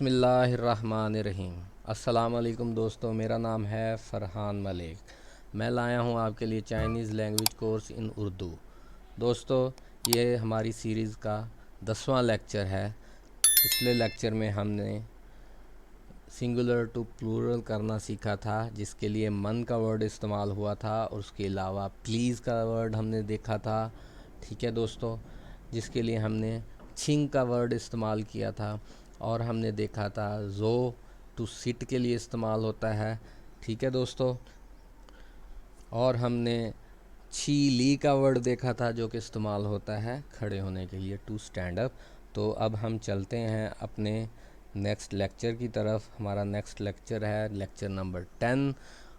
बिस्मिल्लाहिर्रहमानिर्रहीम। अस्सलाम वालेकुम दोस्तों, मेरा नाम है फ़रहान मलिक। मैं लाया हूँ आपके लिए Chinese language course in Urdu. दोस्तों, ये हमारी सीरीज़ का 10वां लेक्चर है। पिछले लेक्चर में हमने सिंगुलर टू प्लूरल करना सीखा था, जिसके लिए मन का वर्ड इस्तेमाल हुआ था, और उसके अलावा प्लीज़ का वर्ड हमने देखा था। ठीक है दोस्तों, जिसके लिए हमने छिंग का वर्ड इस्तेमाल किया था, और हमने देखा था जो टू सिट के लिए इस्तेमाल होता है। ठीक है दोस्तों, और हमने छी ली का वर्ड देखा था, जो कि इस्तेमाल होता है खड़े होने के लिए, टू स्टैंड अप। तो अब हम चलते हैं अपने नेक्स्ट लेक्चर की तरफ। हमारा नेक्स्ट लेक्चर है लेक्चर नंबर 10,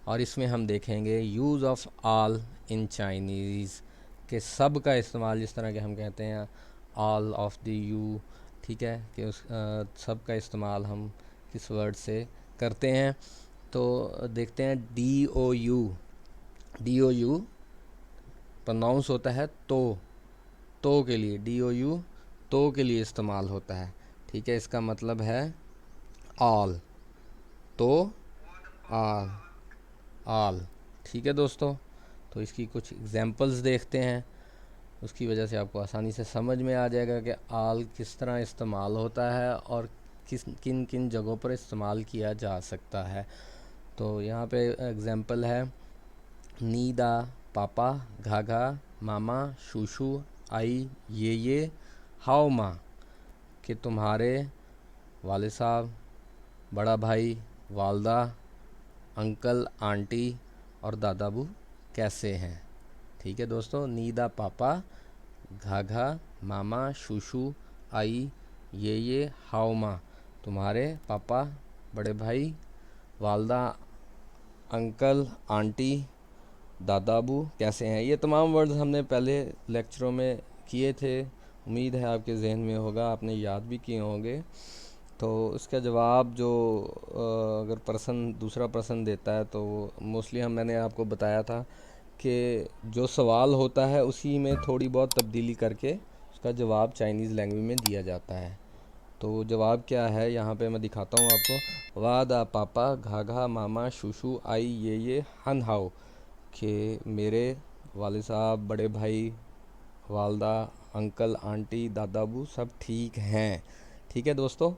और इसमें हम देखेंगे use of all in Chinese के सब का इस्तेमाल, जिस तरह के हम कहते हैं ऑल ऑफ द यू। ठीक है, कि उस सब का इस्तेमाल हम किस वर्ड से करते हैं। तो देखते हैं डी ओ यू प्रोनाउंस होता है तो के लिए, डी ओ यू तो के लिए इस्तेमाल होता है। ठीक है, इसका मतलब है ऑल, तो ऑल ऑल। ठीक है दोस्तों, तो इसकी कुछ एग्जांपल्स देखते हैं, उसकी वजह से आपको आसानी से समझ में आ जाएगा कि ऑल किस तरह इस्तेमाल होता है और किन किन जगहों पर इस्तेमाल किया जा सकता है। तो यहाँ पे एग्जांपल है नीदा पापा, घाघा मामा, शूशू आई, ये हाओ माँ, कि तुम्हारे वाले साहब, बड़ा भाई, वालदा, अंकल आंटी और दादाबू कैसे हैं। ठीक है दोस्तों, नीदा पापा, घाघा मामा, शूशू आई, ये हाओ माँ, तुम्हारे पापा, बड़े भाई, वालदा, अंकल आंटी, दादाबू कैसे हैं। ये तमाम वर्ड्स हमने पहले लेक्चरों में किए थे, उम्मीद है आपके जहन में होगा, आपने याद भी किए होंगे। तो इसका जवाब जो अगर दूसरा पर्सन देता है, तो मोस्टली मैंने आपको बताया था कि जो सवाल होता है उसी में थोड़ी बहुत तब्दीली करके उसका जवाब चाइनीज़ लैंग्वेज में दिया जाता है। तो जवाब क्या है, यहाँ पे मैं दिखाता हूँ आपको। वादा पापा, घाघा मामा, शूशू आई, ये हन हाओ, कि मेरे वाले साहब, बड़े भाई, वालदा, अंकल आंटी, दादाबू सब ठीक हैं। ठीक है दोस्तों,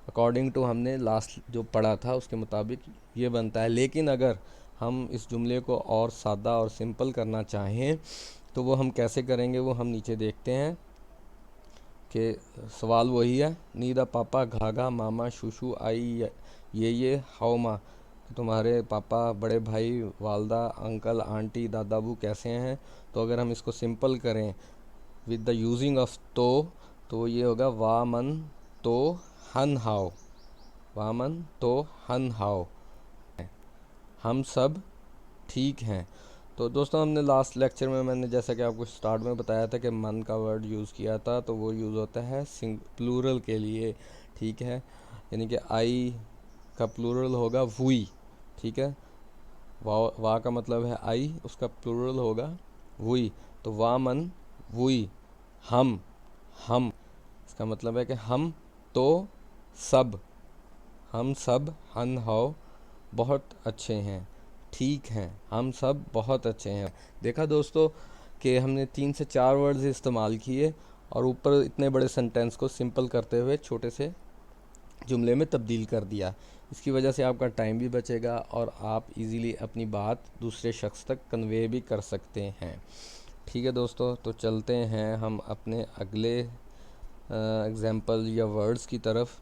अकॉर्डिंग टू हमने लास्ट जो पढ़ा था उसके मुताबिक ये बनता है। लेकिन अगर हम इस जुमले को और सादा और सिंपल करना चाहें तो वो हम कैसे करेंगे, वो हम नीचे देखते हैं। कि सवाल वही है, नीदा पापा, घाघा मामा, शूशू आई, ये हाओ माँ, तुम्हारे पापा, बड़े भाई, वालदा, अंकल आंटी, दादाबू कैसे हैं। तो अगर हम इसको सिंपल करें विद द यूजिंग ऑफ तो ये होगा वामन तो हन हाओ, वामन तो हन हाओ, हम सब ठीक हैं। तो दोस्तों, हमने लास्ट लेक्चर में मैंने जैसा कि आपको स्टार्ट में बताया था कि मन का वर्ड यूज़ किया था, तो वो यूज़ होता है प्लूरल के लिए। ठीक है, यानी कि आई का प्लूरल होगा वुई। ठीक है, वा का मतलब है आई, उसका प्लूरल होगा वुई। तो वा मन वुई, हम इसका मतलब है कि हम तो सब, हम सब हन हाओ बहुत अच्छे हैं, ठीक हैं, हम सब बहुत अच्छे हैं। देखा दोस्तों कि हमने 3 से 4 वर्ड्स इस्तेमाल किए और ऊपर इतने बड़े सेंटेंस को सिंपल करते हुए छोटे से जुमले में तब्दील कर दिया। इसकी वजह से आपका टाइम भी बचेगा और आप इजीली अपनी बात दूसरे शख्स तक कन्वे भी कर सकते हैं। ठीक है दोस्तों, तो चलते हैं हम अपने अगले एग्जाम्पल या वर्ड्स की तरफ।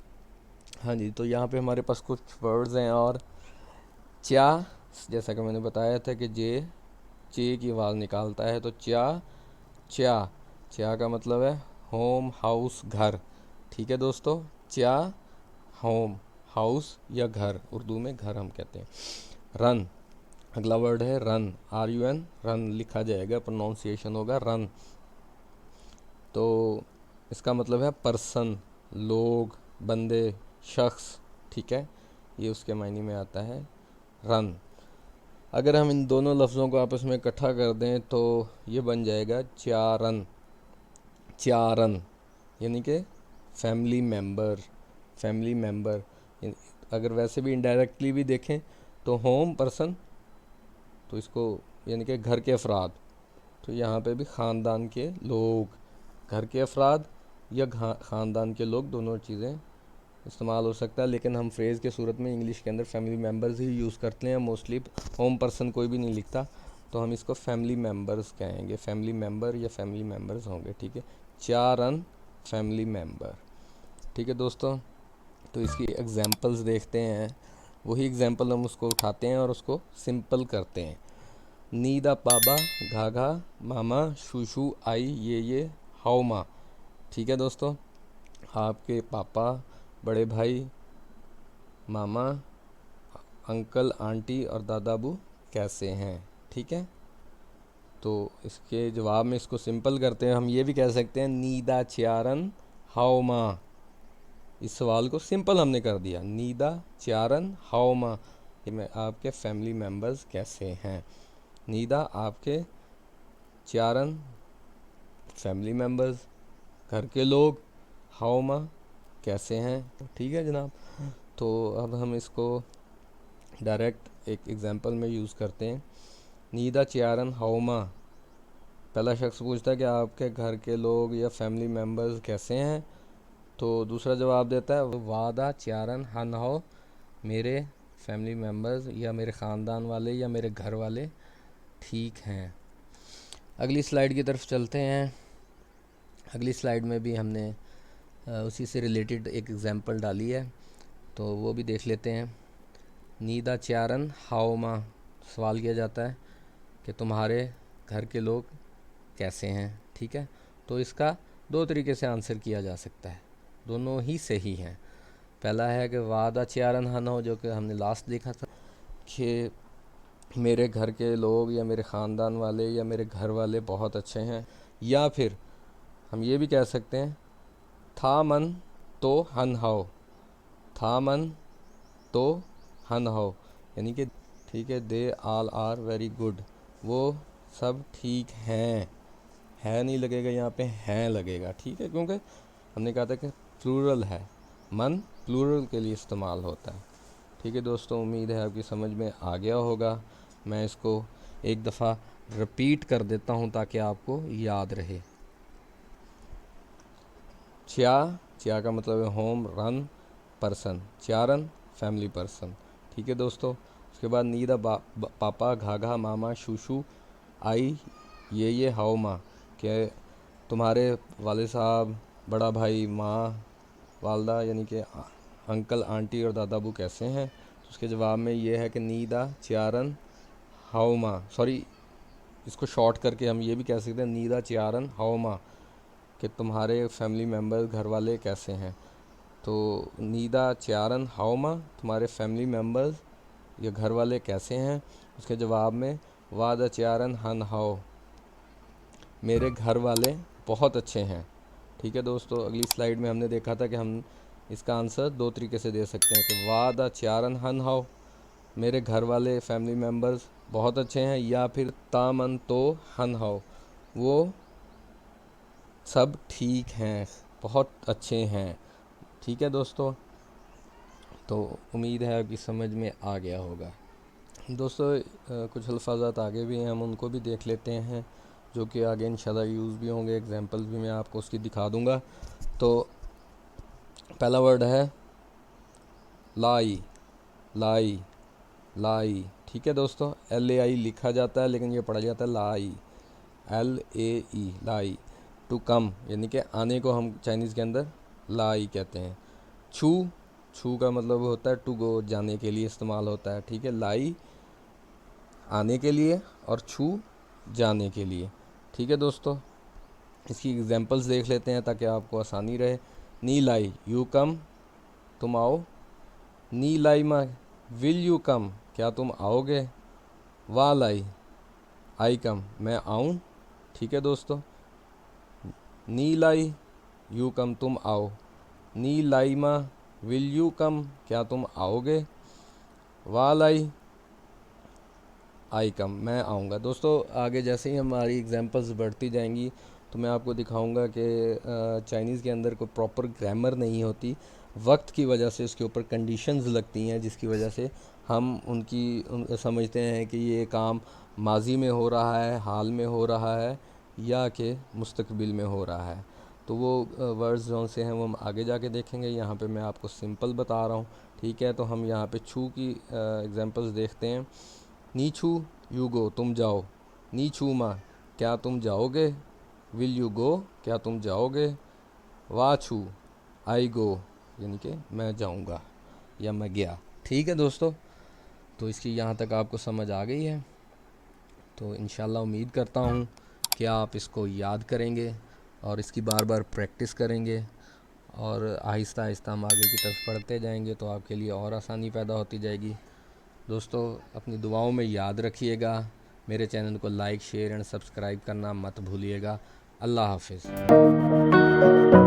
हाँ जी, तो यहाँ पे हमारे पास कुछ वर्ड्स हैं, और च्या, जैसा कि मैंने बताया था कि चे की आवाज़ निकालता है, तो च्या च्या का मतलब है होम, हाउस, घर। ठीक है दोस्तों, च्या होम, हाउस या घर, उर्दू में घर हम कहते हैं। रन, अगला वर्ड है रन, RUN, रन लिखा जाएगा, प्रोनाउंसिएशन होगा रन। तो इसका मतलब है पर्सन, लोग, बंदे, शख्स। ठीक है, ये उसके मायने में आता है रन। अगर हम इन दोनों लफ्ज़ों को आपस में इकट्ठा कर दें तो ये बन जाएगा चारन, चारन, यानी कि फैमिली मेम्बर, फैमिली मेम्बर। अगर वैसे भी इनडायरेक्टली भी देखें तो होम पर्सन, तो इसको यानी कि घर के अफराद, तो यहाँ पे भी ख़ानदान के लोग, घर के अफराद या ख़ानदान के लोग, दोनों चीज़ें इस्तेमाल हो सकता है। लेकिन हम फ्रेज़ के सूरत में इंग्लिश के अंदर फैमिली मेम्बर्स ही यूज़ करते हैं मोस्टली, होम पर्सन कोई भी नहीं लिखता, तो हम इसको फैमिली मेम्बर्स कहेंगे, फैमिली मेम्बर या फैमिली मेम्बर्स होंगे, ठीक है। 4 फैमिली मेम्बर, ठीक है दोस्तों। तो इसकी एग्जांपल्स देखते हैं, वही एग्जांपल हम उसको उठाते हैं और उसको सिंपल करते हैं। नीदा पापा घाघा मामा शूशू आई ये हाउ माँ, ठीक है दोस्तों। आपके पापा, बड़े भाई, मामा, अंकल, आंटी और दादाबू कैसे हैं, ठीक है। तो इसके जवाब में इसको सिंपल करते हैं, हम ये भी कह सकते हैं नीदा चारन हाउ माँ। इस सवाल को सिंपल हमने कर दिया, नीदा चारन हाउ माँ, में आपके फैमिली मेम्बर्स कैसे हैं। नीदा आपके, चारन फैमिली मेम्बर्स घर के लोग, हाउ माँ कैसे हैं, ठीक है जनाब। तो अब हम इसको डायरेक्ट एक एग्जांपल में यूज़ करते हैं। नीदा चारन हाउ माँ, पहला शख्स पूछता है कि आपके घर के लोग या फैमिली मेम्बर्स कैसे हैं, तो दूसरा जवाब देता है वादा चारन हन हो, मेरे फैमिली मेम्बर्स या मेरे ख़ानदान वाले या मेरे घर वाले ठीक हैं। अगली स्लाइड की तरफ चलते हैं। अगली स्लाइड में भी हमने उसी से रिलेटेड एक एग्जांपल डाली है, तो वो भी देख लेते हैं। नीदा चारन हाउ माँ, सवाल किया जाता है कि तुम्हारे घर के लोग कैसे हैं, ठीक है। तो इसका 2 तरीके से आंसर किया जा सकता है, दोनों ही सही हैं। पहला है कि वादा चारन हन हो, जो कि हमने लास्ट देखा था कि मेरे घर के लोग या मेरे ख़ानदान वाले या मेरे घर वाले बहुत अच्छे हैं। या फिर हम ये भी कह सकते हैं था मन तो हन हो, था मन तो हन हो, यानी कि ठीक है, दे आल आर वेरी गुड, वो सब ठीक हैं, है नहीं लगेगा यहाँ पे, हैं लगेगा, ठीक है, क्योंकि हमने कहा था कि प्लूरल है, मन प्लूरल के लिए इस्तेमाल होता है, ठीक है दोस्तों। उम्मीद है आपकी समझ में आ गया होगा। मैं इसको एक दफ़ा रिपीट कर देता हूँ ताकि आपको याद रहे। च्या का मतलब है होम, रन पर्सन, चारन फैमिली पर्सन, ठीक है दोस्तों। उसके बाद नीदा पापा घाघा मामा शूशू आई ये हाउ माँ, कि तुम्हारे वाले साहब, बड़ा भाई, माँ, वालदा यानी कि अंकल, आंटी और दादाबू कैसे हैं। तो उसके जवाब में ये है कि नीदा चारन हाउ माँ, सॉरी इसको शॉर्ट करके हम ये भी कह सकते हैं नीदा चारन हाउ माँ, कि तुम्हारे फैमिली मेम्बर्स घर वाले कैसे हैं। तो नीदा चारन हाउ माँ, तुम्हारे फैमिली मेम्बर्स या घर वाले कैसे हैं। उसके जवाब में वादा चारन हन हाउ, मेरे घर वाले बहुत अच्छे हैं, ठीक है दोस्तों। अगली स्लाइड में हमने देखा था कि हम इसका आंसर 2 तरीके से दे सकते हैं कि वादा चारन हन हाउ, मेरे घर वाले फैमिली मेम्बर्स बहुत अच्छे हैं, या फिर तामन तो हन हाउ, वो सब ठीक हैं, बहुत अच्छे हैं, ठीक है दोस्तों। तो उम्मीद है आपकी समझ में आ गया होगा दोस्तों। कुछ अल्फाज़ात आगे भी हैं, हम उनको भी देख लेते हैं, जो कि आगे इंशाल्लाह यूज़ भी होंगे, एग्जांपल्स भी मैं आपको उसकी दिखा दूंगा। तो पहला वर्ड है लाई, लाई, लाई, ठीक है दोस्तों। LAI लिखा जाता है लेकिन ये पढ़ा जाता है लाई, LAE, लाई। टू कम यानी कि आने को हम चाइनीज़ के अंदर लाई कहते हैं। छू, छू का मतलब होता है टू गो, जाने के लिए इस्तेमाल होता है, ठीक है। लाई आने के लिए और छू जाने के लिए, ठीक है दोस्तों। इसकी एग्जांपल्स देख लेते हैं ताकि आपको आसानी रहे। नी लाई, यू कम, तुम आओ। नी लाई मा, विल यू कम, क्या तुम आओगे। वा लाई, आई कम, मैं आऊँ, ठीक है दोस्तों। नी लाई, यू कम, तुम आओ। नी लाई मा, विल यू कम, क्या तुम आओगे। वा लाई, आई कम, मैं आऊँगा। दोस्तों आगे जैसे ही हमारी एग्जांपल्स बढ़ती जाएंगी तो मैं आपको दिखाऊंगा कि चाइनीज़ के अंदर कोई प्रॉपर ग्रामर नहीं होती। वक्त की वजह से उसके ऊपर कंडीशंस लगती हैं जिसकी वजह से हम समझते हैं कि ये काम माजी में हो रहा है, हाल में हो रहा है या कि मुस्तकबिल में हो रहा है। तो वो वर्ड्स जो से हैं वो हम आगे जाके देखेंगे। यहाँ पे मैं आपको सिंपल बता रहा हूँ, ठीक है। तो हम यहाँ पे छू की एग्जांपल्स देखते हैं। नीछू यू गो, तुम जाओ। नीछू मा, क्या तुम जाओगे। विल यू गो, क्या तुम जाओगे। वाछू, आई गो, यानी कि मैं जाऊंगा या मैं गया। ठीक है दोस्तों, तो इसकी यहाँ तक आपको समझ आ गई है। तो इंशाल्लाह उम्मीद करता हूँ कि आप इसको याद करेंगे और इसकी बार बार प्रैक्टिस करेंगे और आहिस्ता आहिस्ता हम आगे की तरफ पढ़ते जाएंगे तो आपके लिए और आसानी पैदा होती जाएगी। दोस्तों, अपनी दुआओं में याद रखिएगा। मेरे चैनल को लाइक, शेयर एंड सब्सक्राइब करना मत भूलिएगा। अल्लाह हाफिज़।